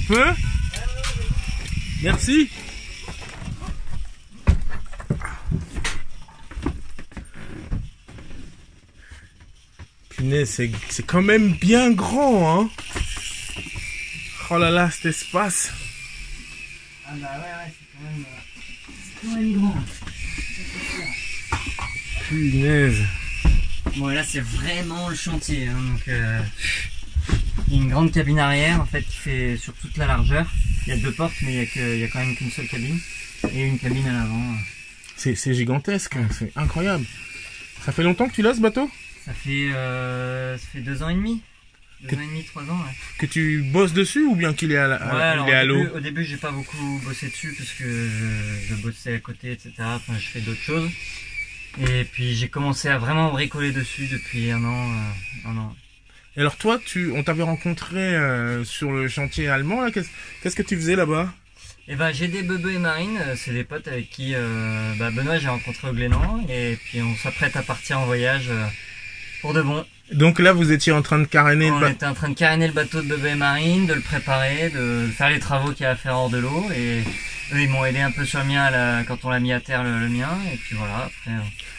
peux? Merci. Punaise, c'est quand même bien grand, hein. Oh là là, cet espace. Ah bah ouais, c'est quand même grand. Punaise. Bon, et là c'est vraiment le chantier, hein, donc il y a une grande cabine arrière en fait qui fait sur toute la largeur. Il y a deux portes, mais il y a quand même qu'une seule cabine et une cabine à l'avant. C'est gigantesque, c'est incroyable. Ça fait longtemps que tu l'as ce bateau? Ça fait 2 ans et demi. 2 ans et demi, 3 ans. Ouais. Que tu bosses dessus ou bien qu'il est à l'eau? Au début, j'ai pas beaucoup bossé dessus parce que je bossais à côté, etc. Enfin, je fais d'autres choses. Et puis j'ai commencé à vraiment bricoler dessus depuis un an. Et alors toi, on t'avait rencontré sur le chantier allemand là. Qu'est-ce que tu faisais là-bas? Et ben j'ai des Bebe et Marine, c'est des potes avec qui Benoît j'ai rencontré au Glénan et puis on s'apprête à partir en voyage pour de bon. Donc là vous étiez en train de caréner le bateau. On était en train de caréner le bateau de Bebe et Marine, de le préparer, de faire les travaux qu'il y a à faire hors de l'eau et eux ils m'ont aidé un peu sur le mien quand on l'a mis à terre le mien et puis voilà après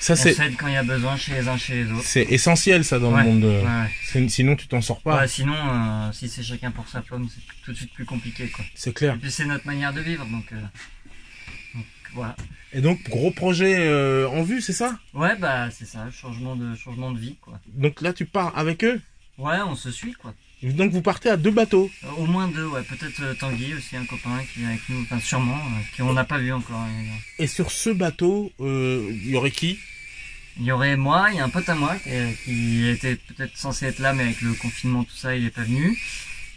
on s'aide quand il y a besoin chez les uns chez les autres. C'est essentiel ça dans le monde. Ouais. Sinon tu t'en sors pas. Ouais, sinon si c'est chacun pour sa pomme c'est tout de suite plus compliqué quoi. C'est clair. Et puis c'est notre manière de vivre donc voilà. Et donc gros projet en vue, c'est ça? Ouais bah c'est ça, changement de vie quoi. Donc là tu pars avec eux? Ouais on se suit quoi. Donc vous partez à 2 bateaux? Au moins 2, ouais, peut-être Tanguy aussi, un copain qui est avec nous, enfin sûrement, qu'on n'a pas vu encore. Et sur ce bateau, il y aurait qui? Il y aurait moi, il y a un pote à moi qui était peut-être censé être là, mais avec le confinement, tout ça, il n'est pas venu,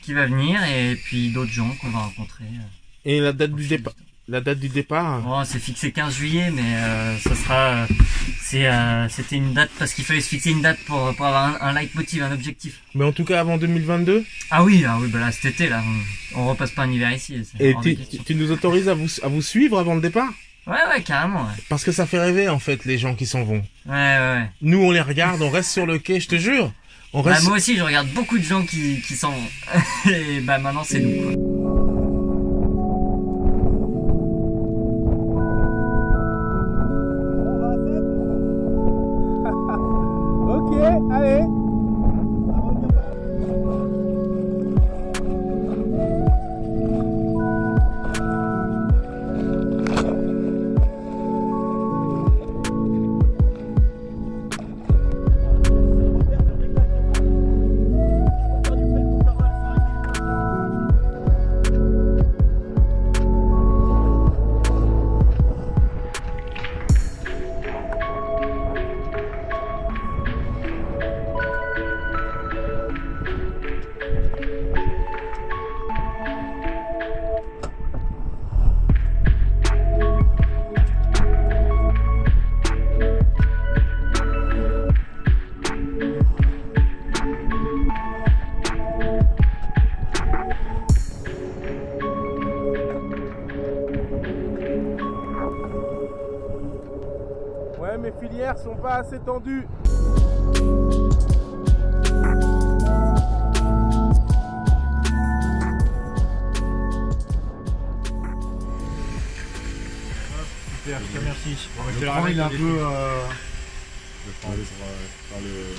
qui va venir, et puis d'autres gens qu'on va rencontrer. Et la date du départ? La date du départ? Oh, c'est fixé 15 juillet, mais ça sera... c'était une date parce qu'il fallait se fixer une date pour avoir un leitmotiv, un objectif. Mais en tout cas avant 2022? Ah oui, bah là cet été là, on repasse pas un hiver ici. Et tu nous autorises à vous suivre avant le départ? Ouais, carrément. Ouais. Parce que ça fait rêver en fait les gens qui s'en vont. Ouais. Nous on les regarde, on reste sur le quai, je te jure. Moi aussi je regarde beaucoup de gens qui s'en vont. Et bah maintenant c'est nous quoi. Allez. Ouais, mes filières sont pas assez tendues. Super, merci. Le plan, il est un peu...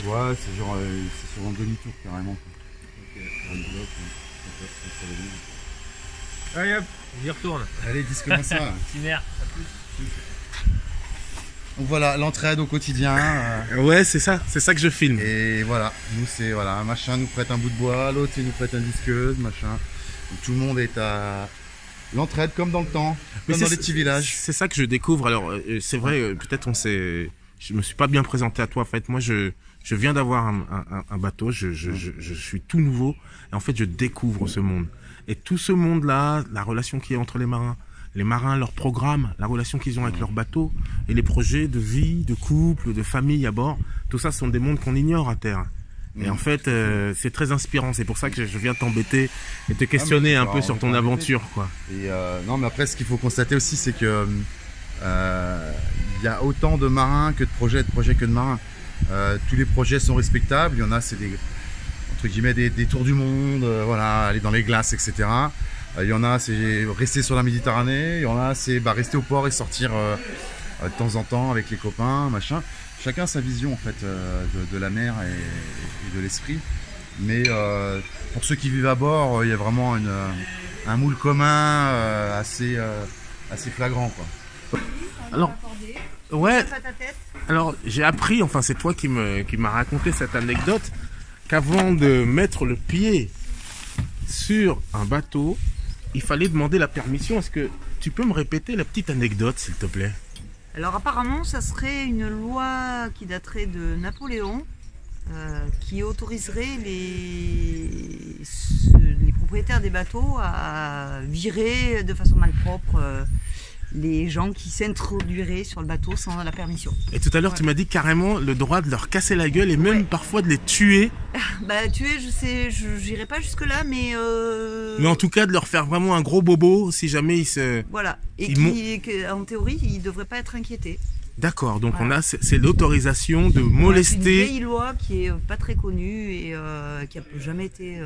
Ouais, c'est genre c'est sur un demi-tour carrément. Allez hop, j'y retourne. Allez, dis comment ça. Merci, à plus. Donc voilà, l'entraide au quotidien. Ouais, c'est ça que je filme. Et voilà, nous c'est voilà, un machin nous prête un bout de bois, l'autre il nous prête un disqueuse, machin. Donc, tout le monde est à l'entraide comme dans le temps, comme dans les petits villages. C'est ça que je découvre. Alors c'est vrai, peut-être je me suis pas bien présenté à toi. En fait, moi je viens d'avoir un bateau, je suis tout nouveau et en fait je découvre ce monde. Et tout ce monde-là, la relation qu'il y a entre les marins, leurs programmes, la relation qu'ils ont avec leur bateau et les projets de vie, de couple, de famille à bord, tout ça sont des mondes qu'on ignore à terre. Et en fait, c'est très inspirant. C'est pour ça que je viens t'embêter et te questionner un peu sur ton aventure, quoi. Et non, mais après, ce qu'il faut constater aussi, c'est que il y a autant de marins que de projets que de marins. Tous les projets sont respectables. Il y en a, c'est des entre guillemets des tours du monde, voilà, aller dans les glaces, etc. Il y en a, c'est rester sur la Méditerranée, il y en a, c'est rester au port et sortir de temps en temps avec les copains, machin. Chacun sa vision en fait de la mer et de l'esprit. Mais pour ceux qui vivent à bord, il y a vraiment un moule commun assez flagrant, quoi. Alors, ouais. Alors j'ai appris, enfin c'est toi qui m'a raconté cette anecdote, qu'avant de mettre le pied sur un bateau, il fallait demander la permission. Est-ce que tu peux me répéter la petite anecdote, s'il te plaît? Alors apparemment, ça serait une loi qui daterait de Napoléon, qui autoriserait les propriétaires des bateaux à virer de façon malpropre les gens qui s'introduiraient sur le bateau sans la permission. Et tout à l'heure, tu m'as dit carrément le droit de leur casser la gueule et même parfois de les tuer. Bah tuer, je sais, j'irai pas jusque là, mais en tout cas de leur faire vraiment un gros bobo si jamais ils se. Voilà. Et en théorie, ils devraient pas être inquiétés. D'accord. Donc on a, c'est l'autorisation de molester. C'est une vieille loi qui est pas très connue et qui a jamais été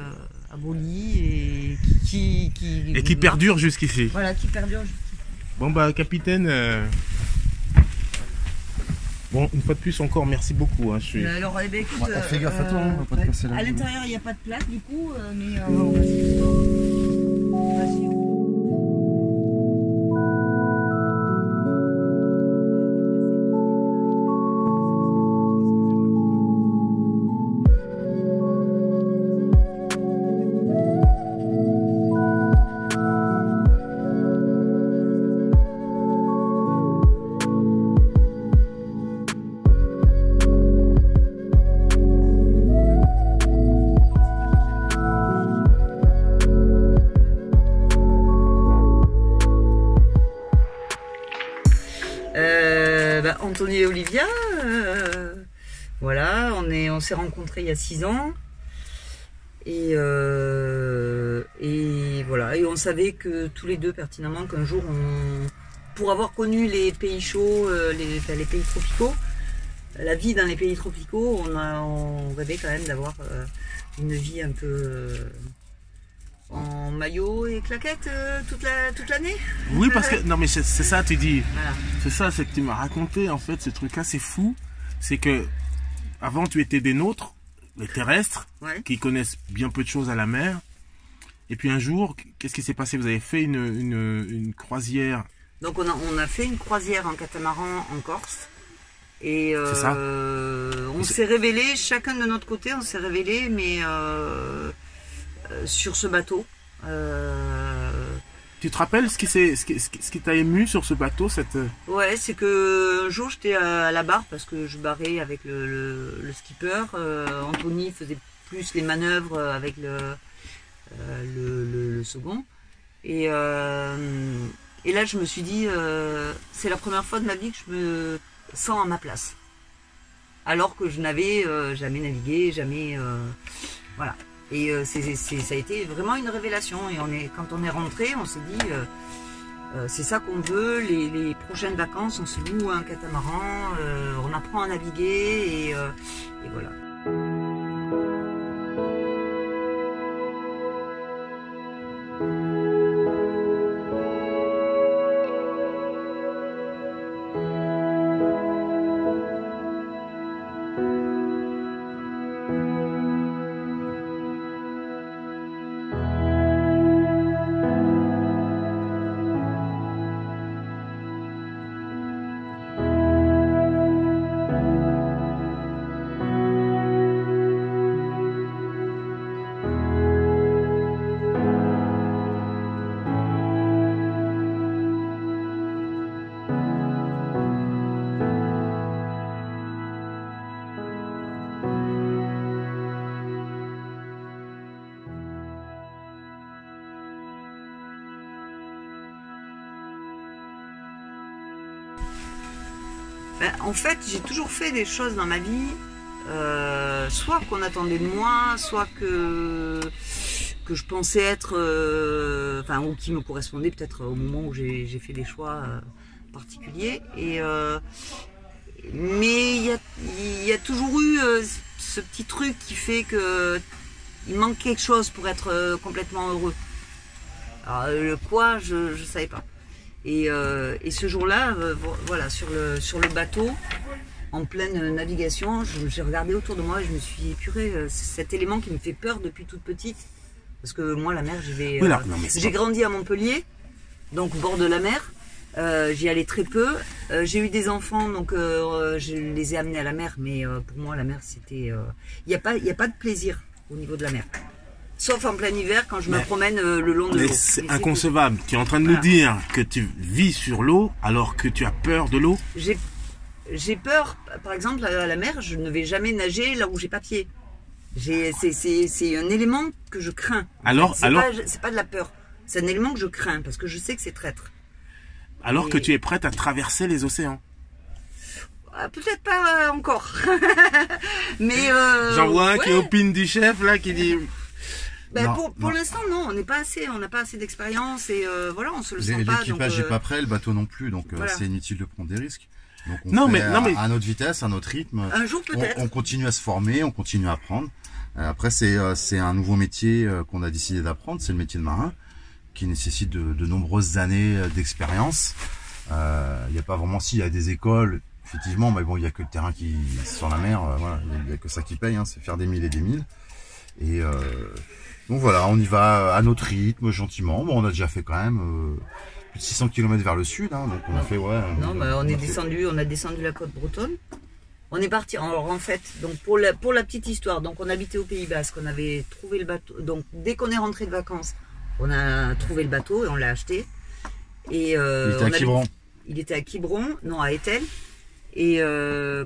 abolie et qui perdure jusqu'ici. Voilà, qui perdure jusqu'ici. Bon bah capitaine, bon une fois de plus encore merci beaucoup. Hein, alors eh ben, écoute, fais gaffe à toi, on va pas te casser la gueule. À l'intérieur il n'y a pas de place du coup, mais vas-y. Anthony et Olivia, voilà, on s'est rencontrés il y a 6 ans et voilà, et on savait que tous les deux pertinemment qu'un jour, pour avoir connu les pays chauds, les pays tropicaux, la vie dans les pays tropicaux, on rêvait quand même d'avoir une vie un peu en maillot et claquettes toute l'année. Oui, parce que non mais c'est ça, tu dis. Voilà. C'est ça, c'est que tu m'as raconté en fait ce truc-là, c'est fou. C'est que avant tu étais des nôtres, les terrestres, qui connaissent bien peu de choses à la mer. Et puis un jour, qu'est-ce qui s'est passé? Vous avez fait une croisière. Donc on a fait une croisière en catamaran en Corse. Et on s'est révélé, chacun de notre côté, on s'est révélé, mais sur ce bateau. Tu te rappelles ce qui t'a ému sur ce bateau Ouais, c'est que un jour j'étais à la barre parce que je barrais avec le skipper. Anthony faisait plus les manœuvres avec le second. Et là je me suis dit, c'est la première fois de ma vie que je me sens à ma place. Alors que je n'avais jamais navigué, jamais... voilà. Et ça a été vraiment une révélation. Et quand on est rentré, on s'est dit, c'est ça qu'on veut. Les prochaines vacances, on se loue un catamaran, on apprend à naviguer et voilà. En fait, j'ai toujours fait des choses dans ma vie, soit qu'on attendait de moi, soit que je pensais être, enfin, ou qui me correspondaient peut-être au moment où j'ai fait des choix particuliers. Mais il y a toujours eu ce petit truc qui fait que il manque quelque chose pour être complètement heureux. Alors, le quoi, je ne savais pas. Et ce jour-là, voilà, sur le bateau, en pleine navigation, j'ai regardé autour de moi et je me suis dit, purée, c'est cet élément qui me fait peur depuis toute petite. Parce que moi, la mer, j'y vais. J'ai grandi à Montpellier, donc au bord de la mer. J'y allais très peu. J'ai eu des enfants, donc je les ai amenés à la mer. Mais pour moi, la mer, c'était. Il n'y a pas de plaisir au niveau de la mer. Sauf en plein hiver, quand je me promène le long de l'eau. C'est inconcevable. Tu es en train de nous dire que tu vis sur l'eau alors que tu as peur de l'eau. J'ai peur, par exemple, à la mer, je ne vais jamais nager là où j'ai pas pied. C'est un élément que je crains. C'est pas de la peur. C'est un élément que je crains parce que je sais que c'est traître. Alors que tu es prête à traverser les océans. Peut-être pas encore. Mais j'en vois un qui opine du chef là qui dit. Pour l'instant non, on n'a pas assez d'expérience et voilà, on se le sent pas. L'équipage n'est pas prêt, le bateau non plus, donc voilà. C'est inutile de prendre des risques. Donc mais à notre vitesse, à notre rythme. Un jour peut-être. On continue à se former, on continue à apprendre. Après c'est un nouveau métier qu'on a décidé d'apprendre, c'est le métier de marin, qui nécessite de nombreuses années d'expérience. Il n'y a pas vraiment, il y a des écoles, effectivement, mais bon, il n'y a que le terrain qui sur la mer, voilà, il n'y a que ça qui paye, hein, c'est faire des milles et des milles. Et donc voilà, on y va à notre rythme, gentiment. Bon, on a déjà fait quand même plus de 600 km vers le sud, hein, donc on a fait, on a descendu la côte bretonne. On est parti, en fait, donc pour la petite histoire, donc on habitait au Pays Basque, on avait trouvé le bateau, donc dès qu'on est rentré de vacances, on a trouvé le bateau et on l'a acheté. Et il était à Quiberon, non à Étel. Et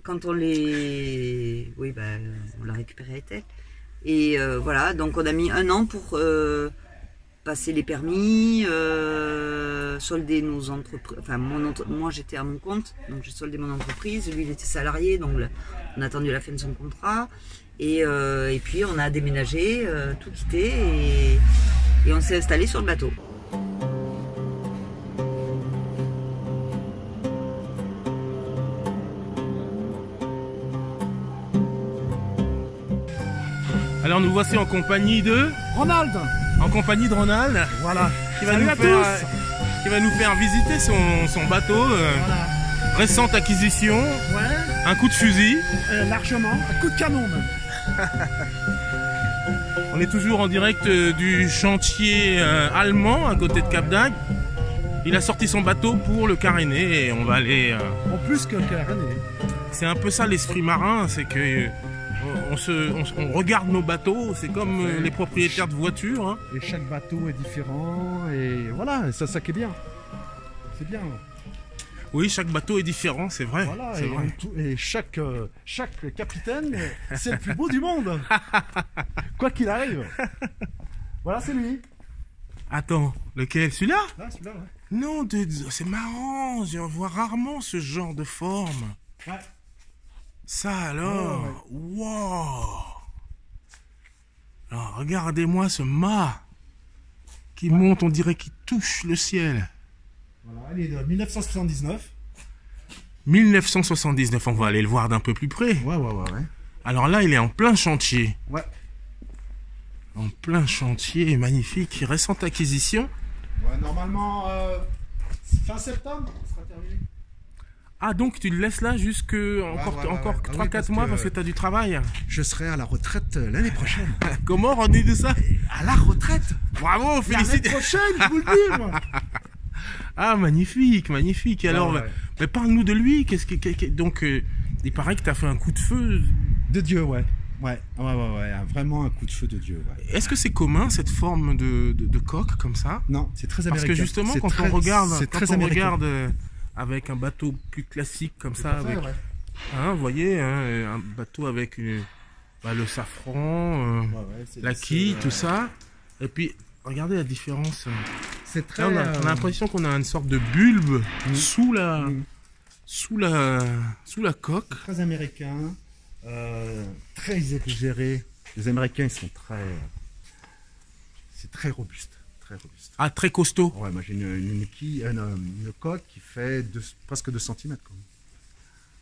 quand on l'a récupéré à Étel. Et voilà, donc on a mis 1 an pour passer les permis, solder nos entreprises. Enfin, moi j'étais à mon compte, donc j'ai soldé mon entreprise. Lui il était salarié, donc on a attendu la fin de son contrat. Et puis on a déménagé, tout quitté et on s'est installé sur le bateau. Alors nous voici en compagnie de Ronald. En compagnie de Ronald. Voilà. Qui va nous faire visiter son bateau. Voilà. Récente acquisition. Ouais. Un coup de fusil. Largement. Un coup de canon même. On est toujours en direct du chantier allemand à côté de Cap d'Agde. Il a sorti son bateau pour le caréner et on va aller... En plus que le caréner. C'est un peu ça l'esprit marin, c'est que... On regarde nos bateaux, c'est comme les propriétaires de voitures. Hein. Et chaque bateau est différent, et voilà, ça qui est bien. C'est bien. Oui, chaque bateau est différent, c'est vrai. Voilà, c'est vrai. Et chaque capitaine, c'est le plus beau du monde. Quoi qu'il arrive. Voilà, c'est lui. Attends, lequel? Celui-là? Ah, celui-là, ouais. Non, c'est marrant, je vois rarement ce genre de forme. Ouais. Ça alors, wow. Alors regardez-moi ce mât qui monte, on dirait qu'il touche le ciel. Voilà, il est de 1979. 1979, on va aller le voir d'un peu plus près. Ouais. Alors là, il est en plein chantier. Ouais. En plein chantier, magnifique, récente acquisition. Ouais, normalement, fin septembre, ça sera terminé. Ah, donc tu le laisses là jusque encore 3-4 mois parce que tu as du travail. Je serai à la retraite l'année prochaine. Comment on dit de ça? À la retraite. Bravo, félicitations. L'année prochaine, je vous le dis, moi. Ah, magnifique, magnifique. Alors, mais parle-nous de lui. Donc, il paraît que tu as fait un coup de feu. De Dieu, ouais. Ouais, vraiment un coup de feu de Dieu. Ouais. Est-ce que c'est commun cette forme de coque comme ça? Non, c'est très américain. Parce que justement, quand on regarde avec un bateau plus classique comme ça, avec, hein, vous voyez, hein, un bateau avec le safran, la quille, tout ça. Et puis, regardez la différence. C'est très. Là, on a l'impression qu'on a une sorte de bulbe sous la coque. Très américain, très exagéré. Les Américains, ils sont c'est très robuste. Ah, très costaud. Ouais, moi j'ai une coque qui fait presque 2 cm.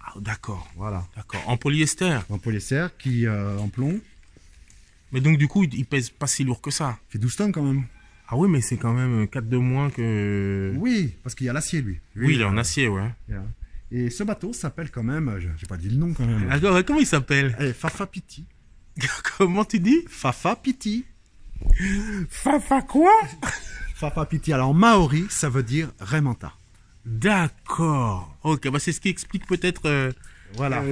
Ah, d'accord. Voilà. D'accord. En polyester. En polyester, en plomb. Mais donc du coup, il pèse pas si lourd que ça. Il fait 12 tonnes quand même. Ah oui, mais c'est quand même 4 de moins que... Oui, parce qu'il y a l'acier, lui. Oui, il est en acier, ouais. Et ce bateau s'appelle quand même, j'ai pas dit le nom quand même. Alors, comment il s'appelle? Fafa Piti. Comment tu dis? Fafa Piti. Fafa quoi? Fafa Piti. Alors, en maori, ça veut dire Raimanta. D'accord. Ok, bah c'est ce qui explique peut-être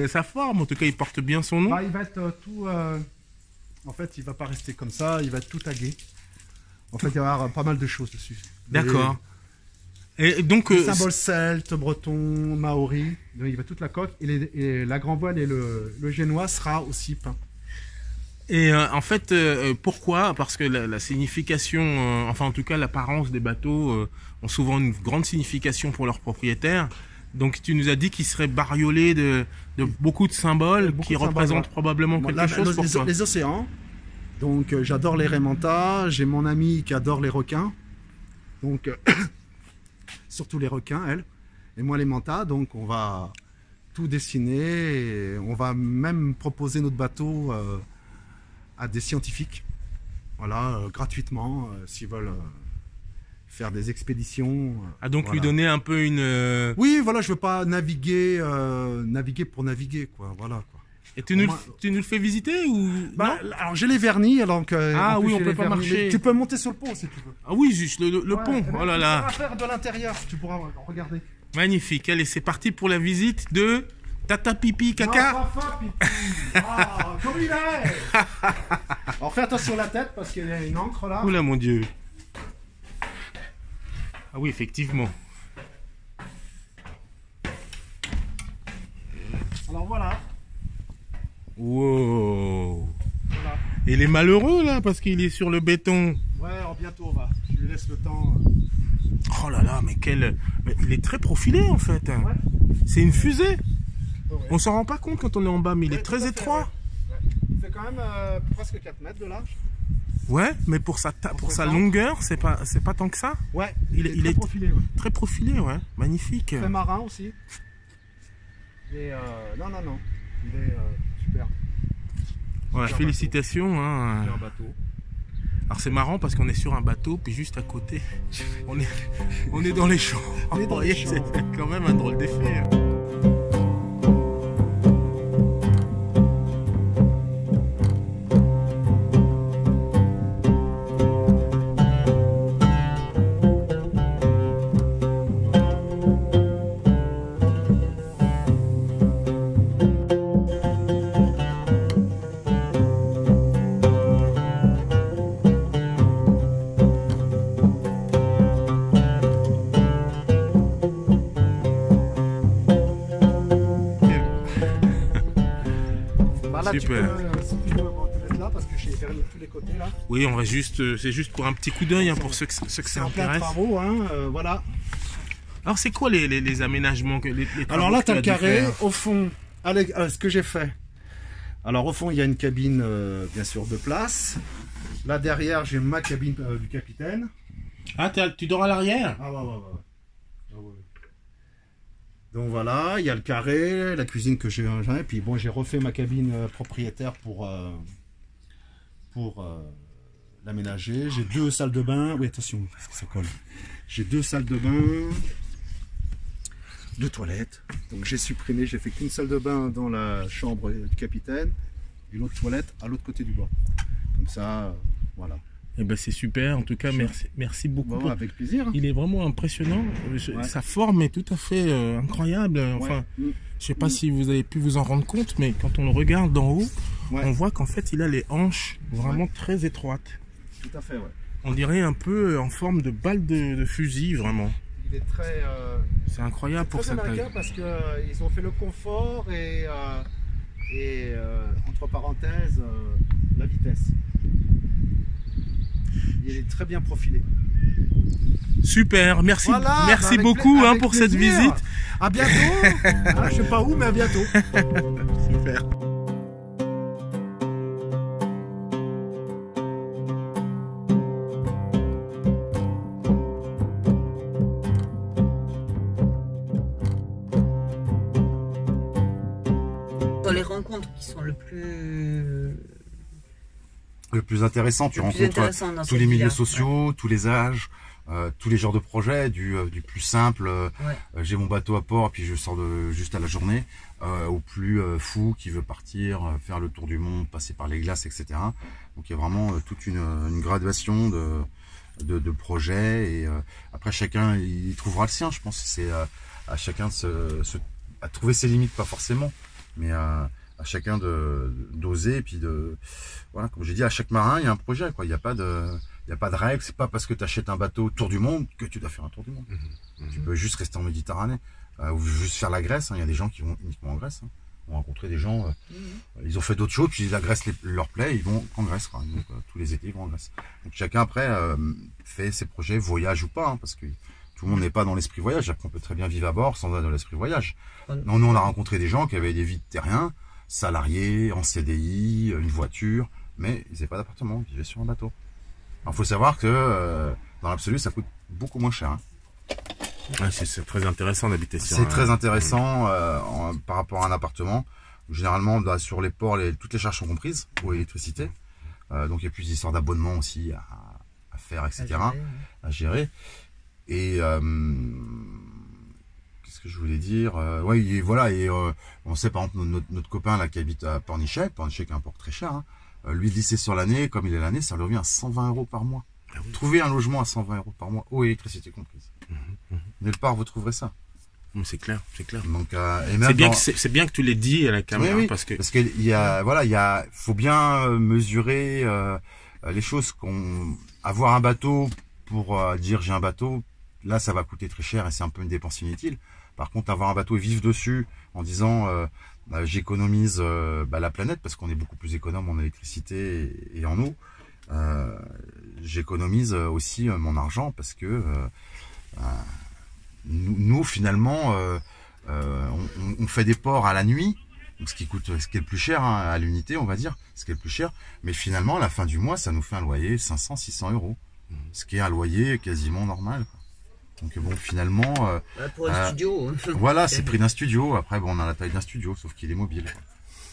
sa forme. En tout cas, il porte bien son nom. Bah, il va être tout... En fait, il va pas rester comme ça, il va être tout tagué. En fait, il va y avoir pas mal de choses dessus. D'accord. Et donc... symbole celte, breton, maori. Donc, il va toute la coque. Et la grand voile et le génois sera aussi peint. Et en fait, pourquoi? Parce que la signification, enfin en tout cas l'apparence des bateaux ont souvent une grande signification pour leurs propriétaires. Donc tu nous as dit qu'ils seraient bariolés de beaucoup de symboles qui représentent probablement quelque chose pour toi. Les océans. Donc j'adore les Raimanta. J'ai mon ami qui adore les requins. Donc surtout les requins, elle. Et moi les mantas. Donc on va tout dessiner. Et on va même proposer notre bateau à des scientifiques, voilà, gratuitement, s'ils veulent faire des expéditions. Donc voilà. Lui donner un peu une... Oui, voilà, je veux pas naviguer pour naviguer, quoi, voilà, quoi. Et tu nous le fais visiter ou... Bah, alors j'ai les vernis, donc... oui, on peut pas marcher. Tu peux monter sur le pont, si tu veux. Ah oui, juste le pont, oh là là. Tu pourras faire de l'intérieur, tu pourras regarder. Magnifique, allez, c'est parti pour la visite de... Tata pipi caca. Non, Fafa pipi. Ah, comme il est. Alors fais attention à la tête parce qu'il y a une encre là. Oula mon Dieu. Ah oui, effectivement. Alors voilà. Wow. Voilà. Et il est malheureux là parce qu'il est sur le béton. Ouais, alors bientôt on va. Je lui laisse le temps. Oh là là, mais il est très profilé en fait. Ouais. C'est une fusée. Ouais. On s'en rend pas compte quand on est en bas, mais il est très étroit. Ouais. Il fait quand même presque 4 mètres de large. Ouais, mais pour sa longueur, c'est pas tant que ça. Ouais, il est très profilé. Ouais. Très profilé, ouais. Magnifique. Très marin aussi. Et non, il est super. Ouais, félicitations. Hein. C'est un bateau. Alors c'est marrant parce qu'on est sur un bateau, puis juste à côté, on est dans les champs. Vous voyez, c'est quand même un drôle d'effet. Super. Si tu veux te mettre là, parce que j'ai vernis de tous les côtés là. Oui, on va juste, c'est juste pour un petit coup d'œil pour ceux que ça intéresse. En plein travaux, voilà. Alors c'est quoi les aménagements que les travaux? Alors là, tu as le carré. Au fond, ce que j'ai fait. Alors au fond, il y a une cabine, bien sûr, de place. Là derrière, j'ai ma cabine du capitaine. Ah, tu dors à l'arrière? Ah ouais. Donc voilà, il y a le carré, la cuisine que j'ai, et puis bon, j'ai refait ma cabine propriétaire pour l'aménager. J'ai 2 salles de bain. Oui, attention, parce que ça colle. J'ai 2 salles de bain, 2 toilettes. Donc j'ai supprimé, j'ai fait qu'une salle de bain dans la chambre du capitaine et l'autre toilette à l'autre côté du bord. Comme ça, voilà. Eh ben c'est super, en tout cas merci beaucoup. Bon, avec plaisir. Il est vraiment impressionnant, sa forme est tout à fait incroyable. Enfin, je sais pas si vous avez pu vous en rendre compte, mais quand on le regarde d'en haut, on voit qu'en fait il a les hanches vraiment très étroites. Tout à fait, ouais. On dirait un peu en forme de balle de fusil, vraiment. Il est très... c'est incroyable pour sa taille. Parce qu'ils ont fait le confort et entre parenthèses, la vitesse. Il est très bien profilé. Super, merci beaucoup pour cette visite. À bientôt. Je sais pas où, mais à bientôt. Super. Dans les rencontres qui sont le plus le plus intéressant. Tu rencontres tous les milieux sociaux, tous les âges, tous les genres de projets, du plus simple, j'ai mon bateau à port, puis je sors juste à la journée, au plus fou qui veut partir, faire le tour du monde, passer par les glaces, etc. Donc il y a vraiment toute une graduation de projets, et après chacun il trouvera le sien. Je pense que c'est à chacun à trouver ses limites, pas forcément, mais à chacun d'oser, et puis voilà, comme j'ai dit, à chaque marin il y a un projet, quoi. Il n'y a pas de règle. C'est pas parce que tu achètes un bateau tour du monde que tu dois faire un tour du monde. Tu peux juste rester en Méditerranée, ou juste faire la Grèce. Il y a des gens qui vont uniquement en Grèce. On a rencontré des gens, ils ont fait d'autres choses, puis la Grèce leur plaît, ils vont en Grèce, quoi. Donc, tous les étés ils vont en Grèce. Donc chacun après fait ses projets, voyage ou pas, parce que tout le monde n'est pas dans l'esprit voyage. Après, on peut très bien vivre à bord sans être dans l'esprit voyage. Non, nous on a rencontré des gens qui avaient des vies de terriens, salariés, en CDI, une voiture, mais ils n'avaient pas d'appartement, ils vivaient sur un bateau. Il faut savoir que dans l'absolu, ça coûte beaucoup moins cher. Ouais, c'est très intéressant d'habiter sur. C'est très intéressant par rapport à un appartement. Généralement, sur les ports, toutes les charges sont comprises, eau et électricité. Donc il y a plus d'histoires d'abonnement aussi à faire, etc. À gérer. Et qu'est-ce que je voulais dire, ouais, voilà, et on sait par exemple notre copain là qui habite à Pornichet qui est un port très cher. Lui, lycée sur l'année, comme il est l'année, ça lui revient à 120 € par mois. Ah oui. Trouver un logement à 120 € par mois, eau et électricité comprise. Nulle part vous trouverez ça. C'est clair, c'est clair. Donc, c'est bien que tu l'aies dit à la caméra, oui, parce qu'il y a, faut bien mesurer les choses. Avoir un bateau pour dire j'ai un bateau, là ça va coûter très cher et c'est un peu une dépense inutile. Par contre, avoir un bateau et vivre dessus en disant j'économise la planète, parce qu'on est beaucoup plus économe en électricité et en eau. J'économise aussi mon argent, parce que nous finalement on fait des ports à la nuit, donc ce qui est le plus cher, à l'unité, on va dire, ce qui est le plus cher, mais finalement à la fin du mois ça nous fait un loyer 500-600 €, ce qui est un loyer quasiment normal. Donc bon, finalement pour un studio, voilà, c'est prix d'un studio. Après bon, on a la taille d'un studio, sauf qu'il est mobile.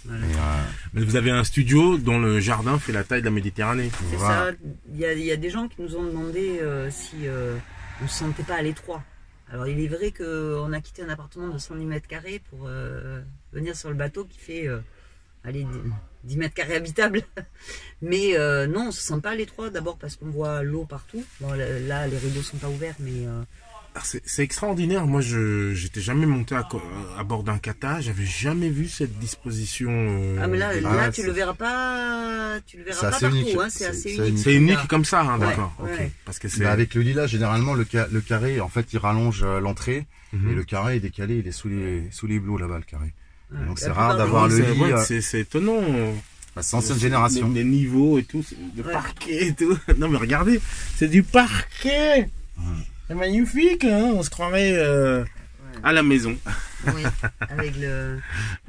Voilà. Mais vous avez un studio dont le jardin fait la taille de la Méditerranée. C'est ça. Il y a des gens qui nous ont demandé si on ne se sentait pas à l'étroit. Alors il est vrai qu'on a quitté un appartement de 110 mètres carrés pour venir sur le bateau qui fait 10 mètres carrés habitables. Mais non, on ne se sent pas à l'étroit, d'abord parce qu'on voit l'eau partout. Bon, là, les rideaux sont pas ouverts, mais... C'est extraordinaire. Moi, j'étais jamais monté à bord d'un kata. J'avais jamais vu cette disposition. Ah mais là, tu le verras pas. Tu le verras pas partout. Hein, c'est assez unique. C'est unique comme ça, hein, d'accord. Ouais. Okay. Parce que avec le lilas, généralement, le carré, en fait, il rallonge l'entrée, et le carré est décalé. Il est sous les hublots là-bas, le carré. Ouais. Donc c'est rare d'avoir le lit. C'est étonnant. C'est ancienne génération. Les niveaux et tout, le parquet et tout. Non mais regardez, c'est du parquet. C'est magnifique, hein, on se croirait à la maison. Oui, avec le...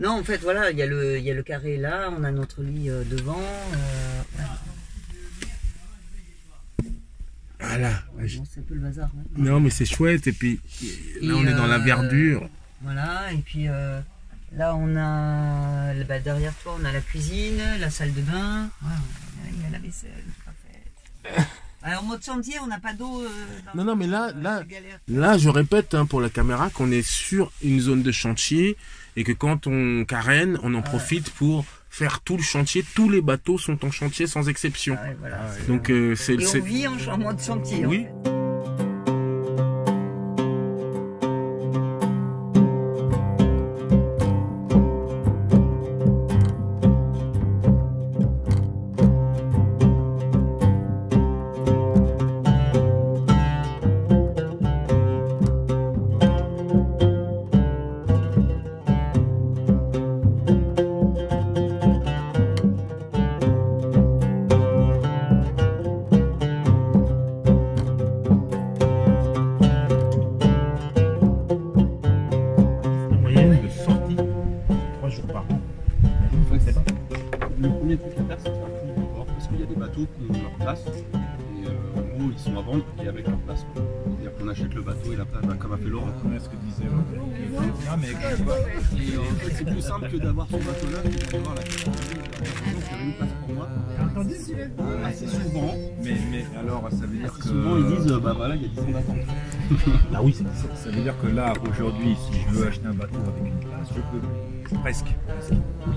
Non, en fait, voilà, il y a le carré là, on a notre lit devant. Voilà. Bon, c'est un peu le bazar. Hein. Non, mais c'est chouette, et puis là, on est dans la verdure. Voilà, et puis là, on a... derrière toi, on a la cuisine, la salle de bain. Voilà, il y a la vaisselle, c'est pas fait. Alors, en mode chantier, on n'a pas d'eau. Non, mais là, je répète hein, pour la caméra qu'on est sur une zone de chantier et que quand on carène, on en profite pour faire tout le chantier. Tous les bateaux sont en chantier sans exception. Ah ouais, voilà, donc, et on vit en mode chantier. Oui. Le premier truc à faire, c'est de faire tout le port, parce qu'il y a des bateaux qui ont leur place, et gros, ils sont à vendre et avec leur place. C'est-à-dire qu'on achète le bateau et la place, comme a fait Laurent. Ouais, ce que disait ah, mais et en fait, c'est plus simple que d'avoir ce bateau-là que d'avoir la place. Donc, il y avait une place pour moi. Assez souvent. Mais alors, ça veut dire que... Souvent, ils disent, bah voilà, il y a 10 ans d'attente. Ah oui, ça veut dire que là, aujourd'hui, si je veux acheter un bateau avec une place, je peux. Presque. Oui.